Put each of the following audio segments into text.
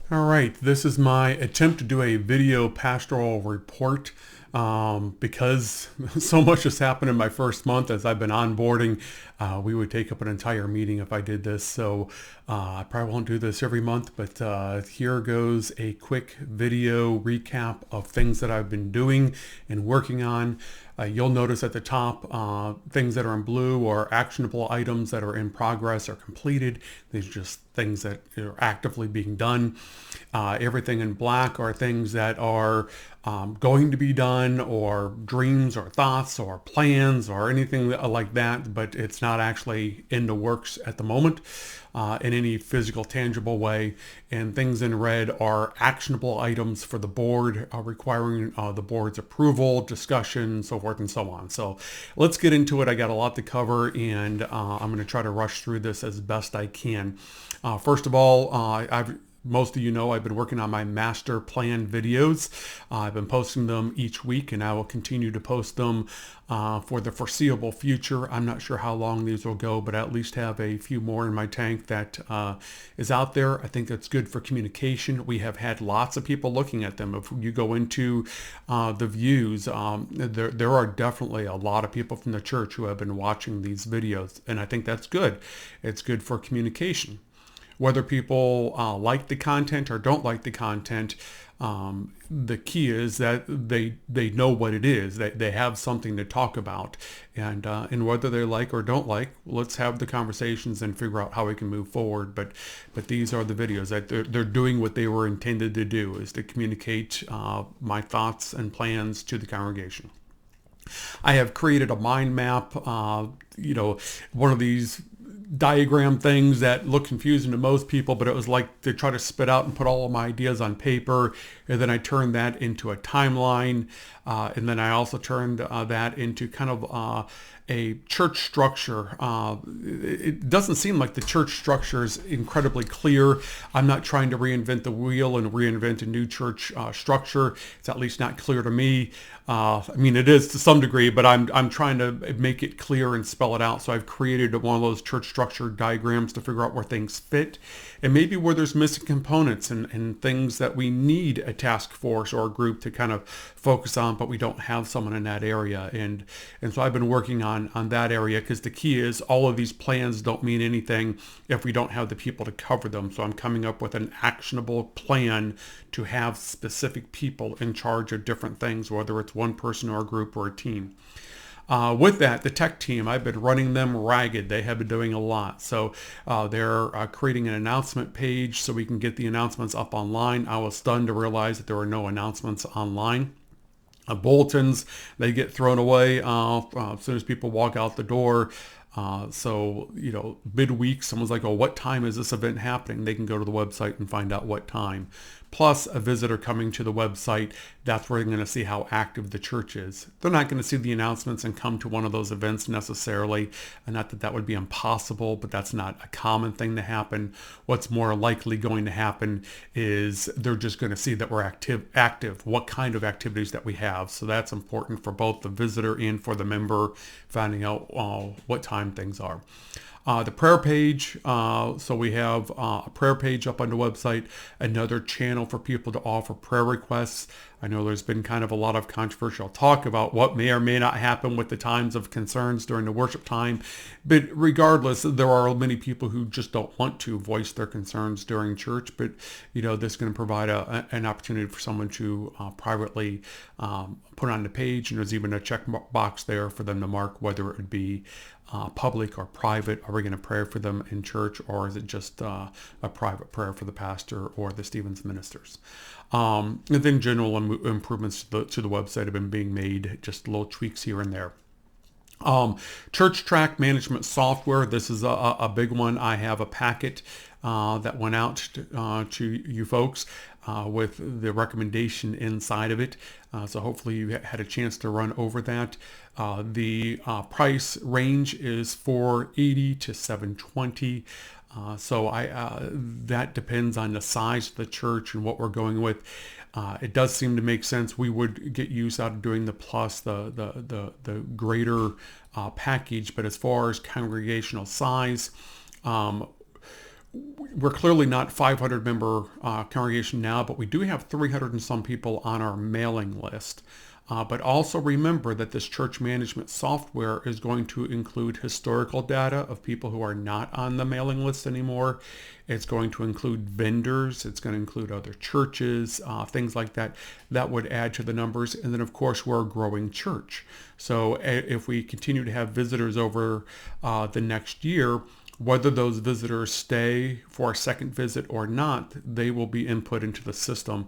All right, this is my attempt to do a video pastoral report because so much has happened in my first month as I've been onboarding. We would take up an entire meeting if I did this, so I probably won't do this every month, but here goes a quick video recap of things that I've been doing and working on. You'll notice at the top things that are in blue are actionable items that are in progress or completed. These are just things that are actively being done. Everything in black are things that are going to be done, or dreams or thoughts or plans or anything like that, but it's not actually in the works at the moment in any physical, tangible way. And things in red are actionable items for the board, requiring the board's approval, discussion, so forth and so on. So let's get into it. I got a lot to cover, and I'm going to try to rush through this as best I can. First of all, most of you know I've been working on my master plan videos. I've been posting them each week, and I will continue to post them for the foreseeable future. I'm not sure how long these will go, but I at least have a few more in my tank that is out there. I think that's good for communication. We have had lots of people looking at them. If you go into the views, there are definitely a lot of people from the church who have been watching these videos, and I think that's good. It's good for communication. Whether people like the content or don't like the content, the key is that they know what it is. They have something to talk about, and whether they like or don't like, let's have the conversations and figure out how we can move forward. But these are the videos that they're doing what they were intended to do, is to communicate my thoughts and plans to the congregation. I have created a mind map, one of these diagram things that look confusing to most people, but it was like to try to spit out and put all of my ideas on paper, and then I turned that into a timeline, and then I also turned that into kind of a church structure. It doesn't seem like the church structure is incredibly clear. I'm not trying to reinvent the wheel and reinvent a new church structure. It's at least not clear to me. It is to some degree, but I'm trying to make it clear and spell it out. So I've created one of those church structure diagrams to figure out where things fit, and maybe where there's missing components and things that we need a task force or a group to kind of focus on, but we don't have someone in that area. And so I've been working on that area, because the key is all of these plans don't mean anything if we don't have the people to cover them. So I'm coming up with an actionable plan to have specific people in charge of different things, whether it's one person or a group or a team. With that, the tech team, I've been running them ragged. They have been doing a lot. So they're creating an announcement page so we can get the announcements up online. I was stunned to realize that there were no announcements online. Bulletins, they get thrown away as soon as people walk out the door. So, midweek, someone's like, oh, what time is this event happening? They can go to the website and find out what time. Plus, a visitor coming to the website, that's where they're going to see how active the church is. They're not going to see the announcements and come to one of those events necessarily. And not that that would be impossible, but that's not a common thing to happen. What's more likely going to happen is they're just going to see that we're active, what kind of activities that we have. So that's important for both the visitor and for the member, finding out what time things are. The prayer page, so we have a prayer page up on the website, another channel for people to offer prayer requests. I know there's been kind of a lot of controversial talk about what may or may not happen with the times of concerns during the worship time, but regardless, there are many people who just don't want to voice their concerns during church, but this is going to provide an opportunity for someone to privately put on the page, and there's even a check box there for them to mark whether it would be public or private. Are we going to pray for them in church, or is it just a private prayer for the pastor or the Stevens ministers? And then general improvements to the website have been being made, just little tweaks here and there. Church track management software. This is a big one. I have a packet that went out to you folks with the recommendation inside of it. So hopefully you had a chance to run over that. The price range is $480 to $720. So that depends on the size of the church and what we're going with. It does seem to make sense. We would get use out of doing the plus, the greater package. But as far as congregational size, we're clearly not 500 member congregation now, but we do have 300 and some people on our mailing list. But also remember that this church management software is going to include historical data of people who are not on the mailing list anymore. It's going to include vendors. It's going to include other churches, things like that. That would add to the numbers. And then, of course, we're a growing church. So if we continue to have visitors over the next year, whether those visitors stay for a second visit or not, they will be input into the system.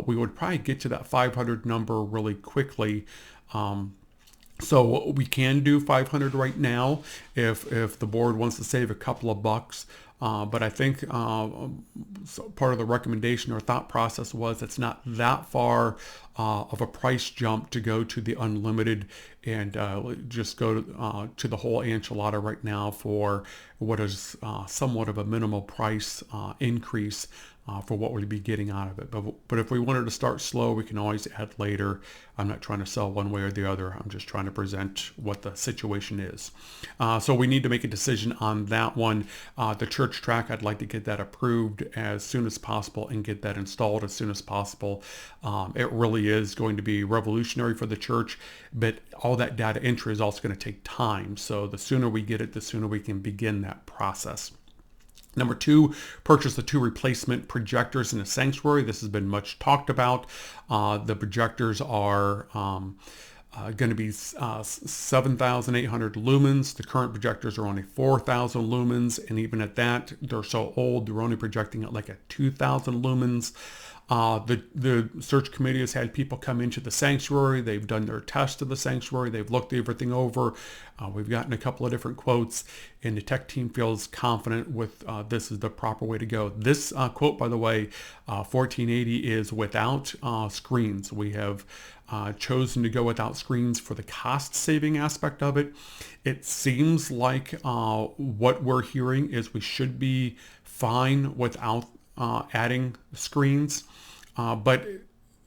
We would probably get to that 500 number really quickly. So we can do 500 right now if the board wants to save a couple of bucks. But I think part of the recommendation or thought process was it's not that far of a price jump to go to the unlimited and just go to the whole enchilada right now for what is somewhat of a minimal price increase for what we'd be getting out of it. But if we wanted to start slow, we can always add later. I'm not trying to sell one way or the other. I'm just trying to present what the situation is. So we need to make a decision on that one. The church track, I'd like to get that approved as soon as possible and get that installed as soon as possible. It really is going to be revolutionary for the church, but all that data entry is also going to take time. So the sooner we get it, the sooner we can begin that process. Number two, purchase the 2 replacement projectors in the sanctuary. This has been much talked about. The projectors are going to be 7,800 lumens. The current projectors are only 4,000 lumens. And even at that, they're so old, they're only projecting at like a 2,000 lumens. The search committee has had people come into the sanctuary. They've done their test of the sanctuary. They've looked everything over. We've gotten a couple of different quotes, and the tech team feels confident with this is the proper way to go. This quote, by the way, 1480 is without screens. We have chosen to go without screens for the cost-saving aspect of it. It seems like what we're hearing is we should be fine without adding screens. But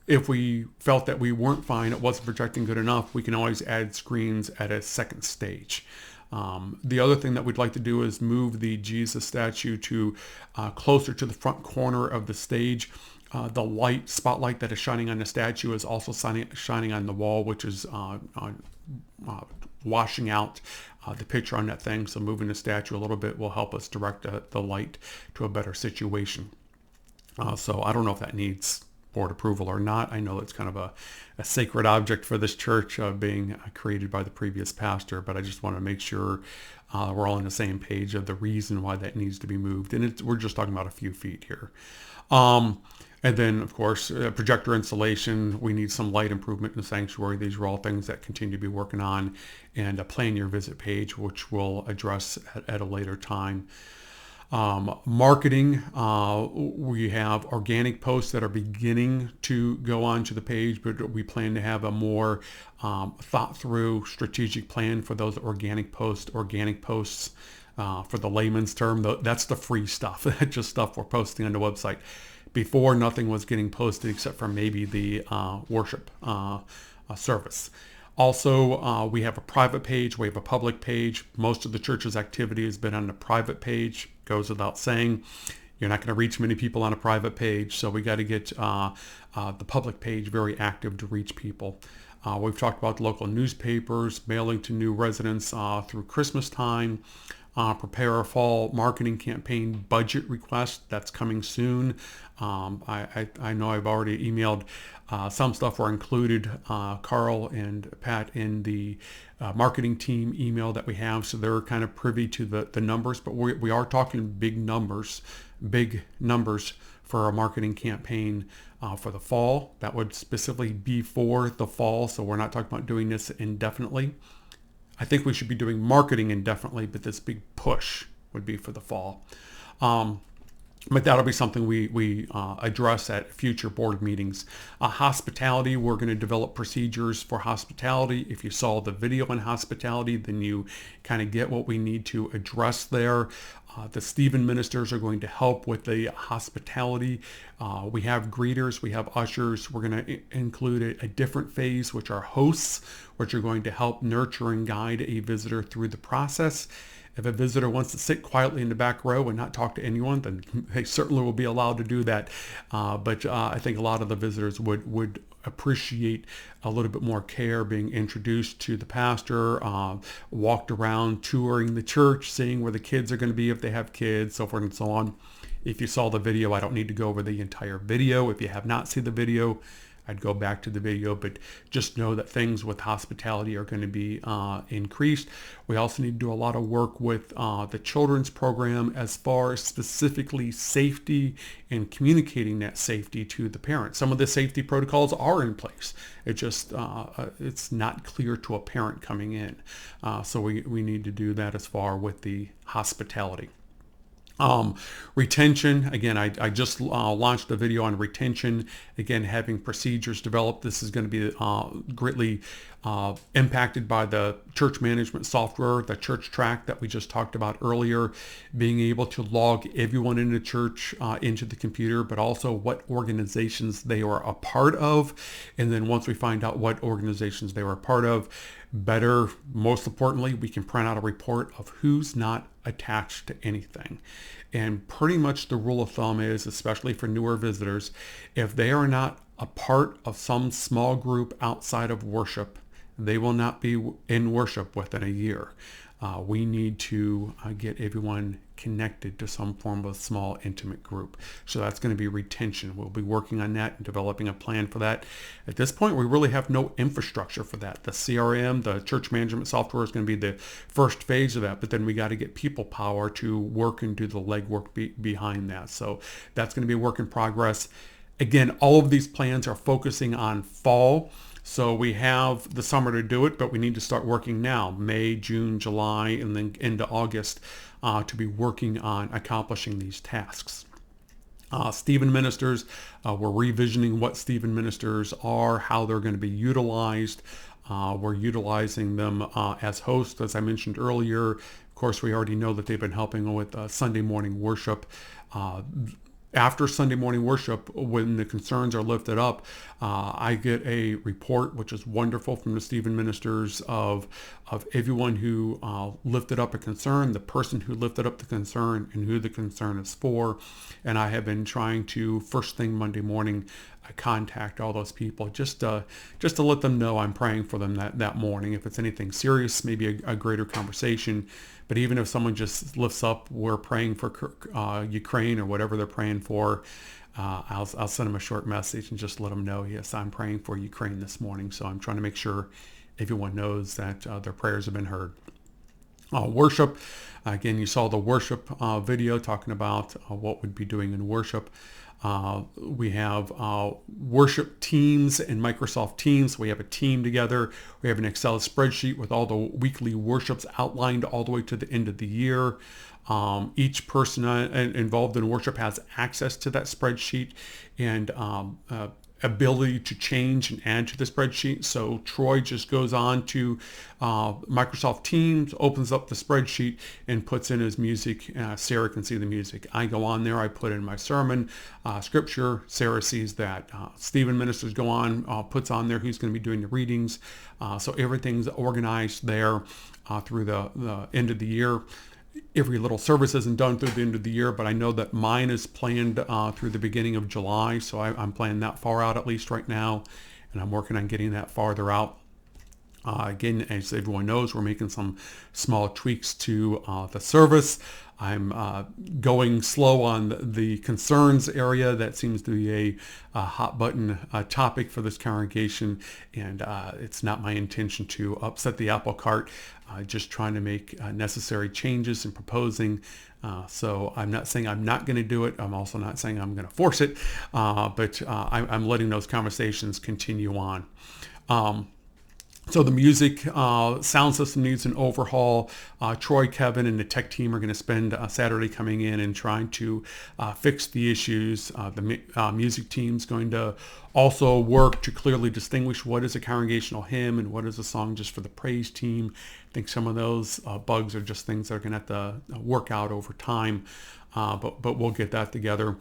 if we felt that we weren't fine, it wasn't projecting good enough, we can always add screens at a second stage. The other thing that we'd like to do is move the Jesus statue to closer to the front corner of the stage. The spotlight that is shining on the statue is also shining on the wall, which is washing out the picture on that thing. So moving the statue a little bit will help us direct the light to a better situation. So I don't know if that needs board approval or not. I know it's kind of a sacred object for this church being created by the previous pastor, but I just want to make sure we're all on the same page of the reason why that needs to be moved. And we're just talking about a few feet here. And then, of course, projector installation. We need some light improvement in the sanctuary. These are all things that continue to be working on. And a plan your visit page, which we'll address at a later time. Marketing, we have organic posts that are beginning to go onto the page, but we plan to have a more thought through strategic plan for those organic posts. For the layman's term, that's the free stuff. That's just stuff we're posting on the website. Before, nothing was getting posted except for maybe the worship service. Also, we have a private page. We have a public page. Most of the church's activity has been on the private page. Goes without saying. You're not going to reach many people on a private page, so we got to get the public page very active to reach people. We've talked about local newspapers, mailing to new residents through Christmas time. Prepare a fall marketing campaign budget request. That's coming soon. I know I've already emailed some stuff were included, Carl and Pat, in the marketing team email that we have, so they're kind of privy to the numbers, but we are talking big numbers for a marketing campaign for the fall. That would specifically be for the fall, so we're not talking about doing this indefinitely. I think we should be doing marketing indefinitely, but this big push would be for the fall. But that'll be something we address at future board meetings. Hospitality, we're going to develop procedures for hospitality. If you saw the video on hospitality, then you kind of get what we need to address there. The Stephen ministers are going to help with the hospitality. We have greeters, we have ushers. We're going to include a different phase, which are hosts, which are going to help nurture and guide a visitor through the process. If a visitor wants to sit quietly in the back row and not talk to anyone, then they certainly will be allowed to do that. But I think a lot of the visitors would appreciate a little bit more care, being introduced to the pastor, walked around touring the church, seeing where the kids are going to be if they have kids, so forth and so on. If you saw the video, I don't need to go over the entire video. If you have not seen the video, I'd go back to the video, but just know that things with hospitality are going to be increased. We also need to do a lot of work with the children's program as far as specifically safety and communicating that safety to the parents. Some of the safety protocols are in place. It just, it's not clear to a parent coming in. So we need to do that as far with the hospitality. Retention, again, I just launched a video on retention, again, having procedures developed. This is going to be greatly impacted by the church management software, the Church Track that we just talked about earlier, being able to log everyone in the church into the computer, but also what organizations they are a part of. And then once we find out what organizations they were a part of, better, most importantly, we can print out a report of who's not attached to anything. And pretty much the rule of thumb is, especially for newer visitors, if they are not a part of some small group outside of worship, they will not be in worship within a year. We need to get everyone connected to some form of small intimate group. So that's going to be retention. We'll be working on that and developing a plan for that. At this point, we really have no infrastructure for that. The CRM, the church management software, is going to be the first phase of that, but then we got to get people power to work and do the legwork behind that. So that's going to be a work in progress. Again, all of these plans are focusing on fall. So we have the summer to do it, but we need to start working now, May, June, July, and then into August to be working on accomplishing these tasks. Stephen ministers, we're revisioning what Stephen ministers are, how they're going to be utilized. We're utilizing them as hosts, as I mentioned earlier. Of course, we already know that they've been helping with Sunday morning worship. After Sunday morning worship, when the concerns are lifted up, I get a report, which is wonderful, from the Stephen ministers of everyone who lifted up a concern, the person who lifted up the concern, and who the concern is for. And I have been trying to, first thing Monday morning, contact all those people just to let them know I'm praying for them that morning. If it's anything serious, maybe a greater conversation. But even if someone just lifts up, we're praying for Ukraine or whatever they're praying for, I'll send them a short message and just let them know, yes, I'm praying for Ukraine this morning. So I'm trying to make sure everyone knows that their prayers have been heard. Worship, again, you saw the worship video talking about what we'd be doing in worship. We have worship teams in Microsoft Teams. We have a team together. We have an Excel spreadsheet with all the weekly worships outlined all the way to the end of the year. Each person involved in worship has access to that spreadsheet and ability to change and add to the spreadsheet. So Troy just goes on to Microsoft Teams, opens up the spreadsheet, and puts in his music. Sarah can see the music. I go on there, I put in my sermon, scripture. Sarah sees that. Stephen ministers go on, puts on there who's going to be doing the readings. So everything's organized there through the end of the year. Every little service isn't done through the end of the year, but I know that mine is planned through the beginning of July. So I'm planning that far out, at least right now. And I'm working on getting that farther out. Again, as everyone knows, we're making some small tweaks to the service. I'm going slow on the concerns area. That seems to be a hot button topic for this congregation, and it's not my intention to upset the apple cart. Just trying to make necessary changes and proposing. So I'm not saying I'm not going to do it. I'm also not saying I'm going to force it, but I'm letting those conversations continue on. So the music sound system needs an overhaul. Troy, Kevin, and the tech team are going to spend Saturday coming in and trying to fix the issues. The music team's going to also work to clearly distinguish what is a congregational hymn and what is a song just for the praise team. I think some of those bugs are just things that are going to have to work out over time. but we'll get that together.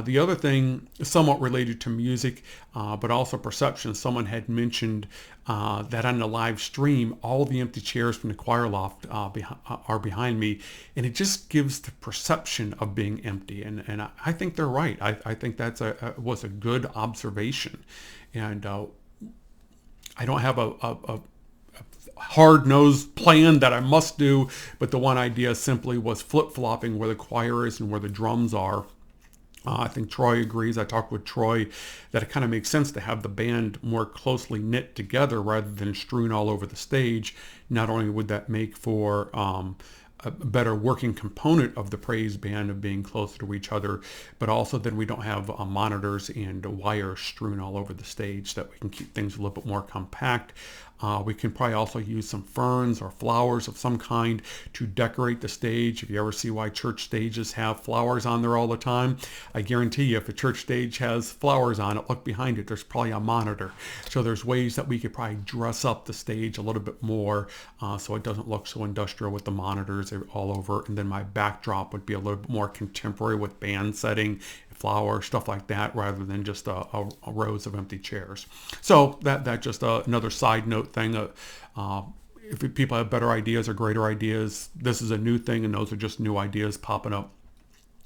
The other thing, somewhat related to music, but also perception, someone had mentioned that on the live stream, all the empty chairs from the choir loft are behind me, and it just gives the perception of being empty. And I think they're right. I think that's was a good observation. And I don't have a hard-nosed plan that I must do, but the one idea simply was flip-flopping where the choir is and where the drums are. I think Troy agrees. I talked with Troy that it kind of makes sense to have the band more closely knit together rather than strewn all over the stage. Not only would that make for a better working component of the praise band of being closer to each other, but also then we don't have monitors and wires strewn all over the stage, that we can keep things a little bit more compact. We can probably also use some ferns or flowers of some kind to decorate the stage. If you ever see why church stages have flowers on there all the time, I guarantee you if a church stage has flowers on it, look behind it, there's probably a monitor. So there's ways that we could probably dress up the stage a little bit more so it doesn't look so industrial with the monitors all over. And then my backdrop would be a little bit more contemporary with band setting, flowers, stuff like that, rather than just a rows of empty chairs. So that just another side note thing. If people have better ideas or greater ideas, this is a new thing, and those are just new ideas popping up.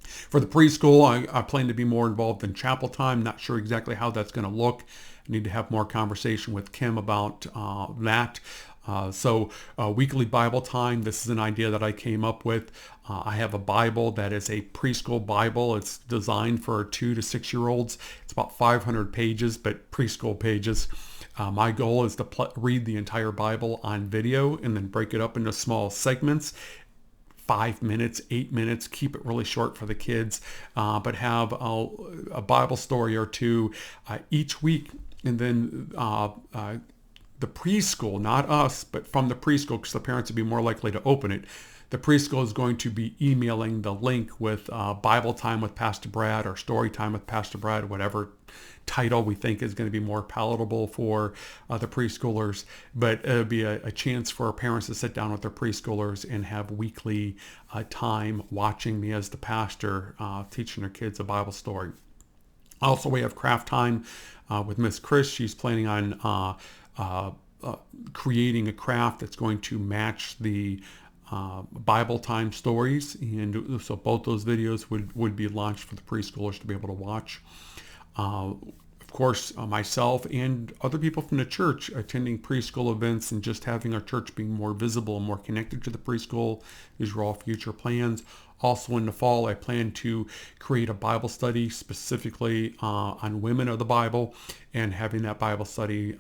For the preschool, I plan to be more involved in chapel time. Not sure exactly how that's going to look. I need to have more conversation with Kim about that. So weekly Bible time, this is an idea that I came up with. I have a Bible that is a preschool Bible. It's designed for 2 to 6 year olds. It's about 500 pages, but preschool pages. My goal is to read the entire Bible on video and then break it up into small segments. 5 minutes, 8 minutes, keep it really short for the kids, but have a Bible story or two each week. And then the preschool, not us, but from the preschool, because the parents would be more likely to open it. The preschool is going to be emailing the link with Bible time with Pastor Brad or story time with Pastor Brad, whatever title we think is going to be more palatable for the preschoolers. But it'll be a chance for parents to sit down with their preschoolers and have weekly time watching me as the pastor teaching their kids a Bible story. Also, we have craft time with Miss Chris. She's planning on creating a craft that's going to match the Bible time stories, and so both those videos would be launched for the preschoolers to be able to watch. Of course, myself and other people from the church attending preschool events and just having our church being more visible and more connected to the preschool. These are all future plans. Also in the fall, I plan to create a Bible study specifically on women of the Bible, and having that Bible study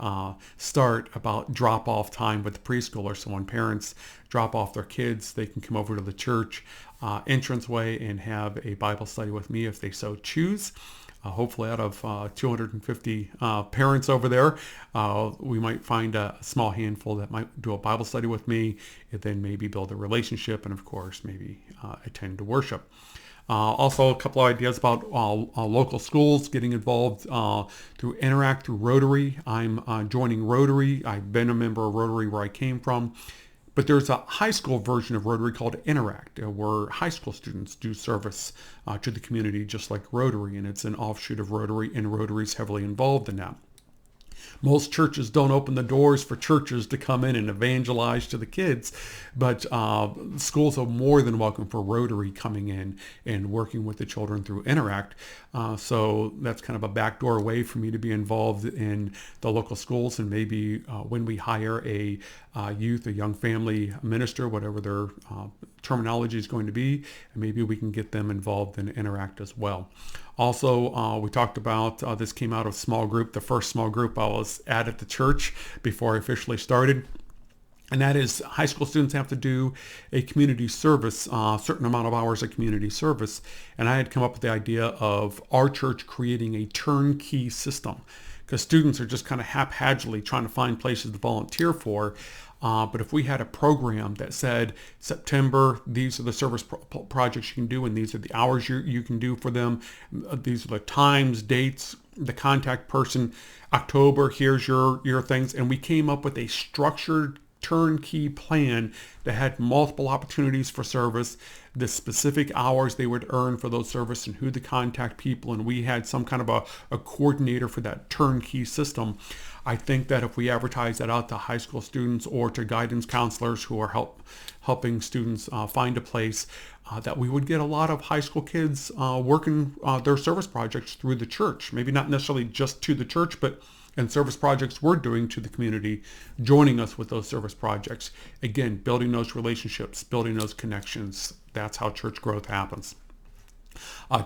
start about drop-off time with the preschoolers. So when parents drop off their kids, they can come over to the church entranceway and have a Bible study with me if they so choose. Hopefully out of 250 parents over there, we might find a small handful that might do a Bible study with me, and then maybe build a relationship, and of course maybe attend to worship. Also, a couple of ideas about local schools getting involved through Interact, through Rotary. I'm joining Rotary. I've been a member of Rotary where I came from. But there's a high school version of Rotary called Interact, where high school students do service to the community just like Rotary, and it's an offshoot of Rotary, and Rotary's heavily involved in that. Most churches don't open the doors for churches to come in and evangelize to the kids, but schools are more than welcome for Rotary coming in and working with the children through Interact. So that's kind of a backdoor way for me to be involved in the local schools, and maybe when we hire a youth, a young family minister, whatever their terminology is going to be, and maybe we can get them involved in Interact as well. Also, we talked about, this came out of small group, the first small group I was at the church before I officially started. And that is, high school students have to do a community service, a certain amount of hours of community service. And I had come up with the idea of our church creating a turnkey system, because students are just kind of haphazardly trying to find places to volunteer for. But if we had a program that said, September, these are the service projects you can do, and these are the hours you can do for them. These are the times, dates, the contact person. October, here's your things. And we came up with a structured turnkey plan that had multiple opportunities for service, the specific hours they would earn for those service and who to contact people, and we had some kind of a coordinator for that turnkey system. I think that if we advertise that out to high school students or to guidance counselors who are helping students find a place, that we would get a lot of high school kids working their service projects through the church. Maybe not necessarily just to the church, but and service projects we're doing to the community, joining us with those service projects. Again, building those relationships, building those connections. That's how church growth happens.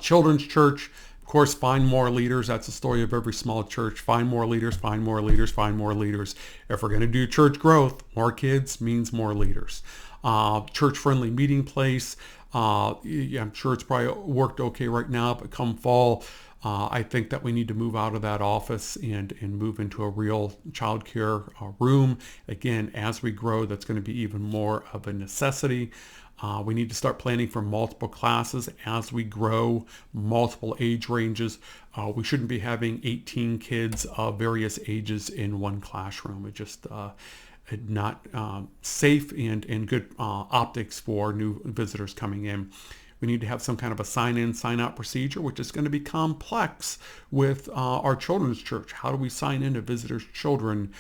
Children's church, of course, find more leaders. That's the story of every small church. Find more leaders, find more leaders, find more leaders. If we're going to do church growth, more kids means more leaders. Church-friendly meeting place. Yeah, I'm sure it's probably worked okay right now, but come fall, I think that we need to move out of that office and move into a real childcare room. Again, as we grow, that's going to be even more of a necessity. We need to start planning for multiple classes as we grow, multiple age ranges. We shouldn't be having 18 kids of various ages in one classroom. It just not safe and good optics for new visitors coming in. We need to have some kind of a sign-in, sign-out procedure, which is going to be complex with our children's church. How do we sign in to visitors' children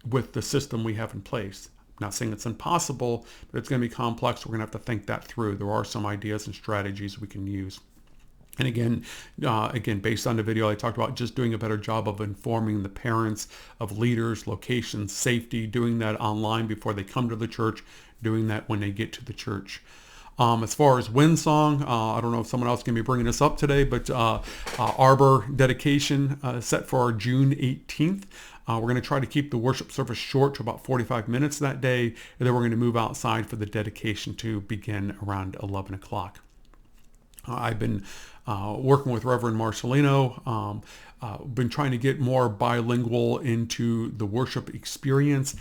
with the system we have in place? I'm not saying it's impossible, but it's going to be complex. We're going to have to think that through. There are some ideas and strategies we can use. And again, based on the video, I talked about just doing a better job of informing the parents of leaders, locations, safety, doing that online before they come to the church, doing that when they get to the church. As far as Windsong, I don't know if someone else can be bringing this up today, but Arbor dedication set for our June 18th. We're going to try to keep the worship service short to about 45 minutes that day, and then we're going to move outside for the dedication to begin around 11 o'clock. I've been working with Reverend Marcelino, been trying to get more bilingual into the worship experience.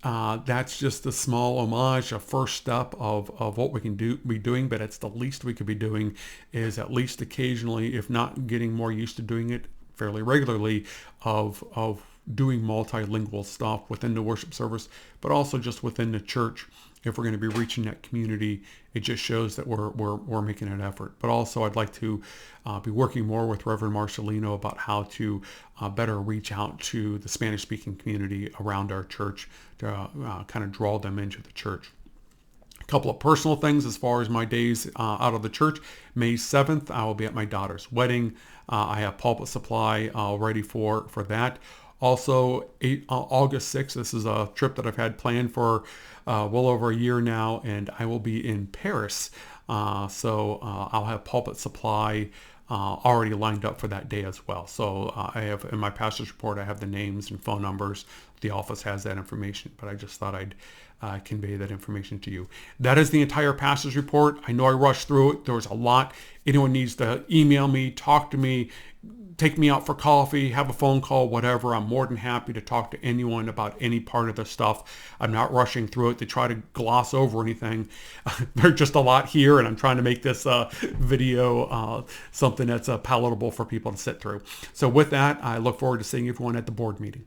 That's just a small homage, a first step of what we can be doing, but it's the least we could be doing is at least occasionally, if not getting more used to doing it fairly regularly, of doing multilingual stuff within the worship service, but also just within the church. If we're going to be reaching that community, it just shows that we're making an effort. But also, I'd like to be working more with Reverend Marcelino about how to better reach out to the Spanish-speaking community around our church to kind of draw them into the church. A couple of personal things as far as my days out of the church. May 7th, I will be at my daughter's wedding. I have pulpit supply ready for that. Also, August 6th, this is a trip that I've had planned for well over a year now, and I will be in Paris. So I'll have pulpit supply already lined up for that day as well. So I have, in my pastor's report, I have the names and phone numbers. The office has that information, but I just thought I'd convey that information to you. That is the entire pastor's report. I know I rushed through it. There was a lot. Anyone needs to email me, talk to me, take me out for coffee, have a phone call, whatever. I'm more than happy to talk to anyone about any part of the stuff. I'm not rushing through it to try to gloss over anything. There's just a lot here, and I'm trying to make this video something that's palatable for people to sit through. So with that, I look forward to seeing everyone at the board meeting.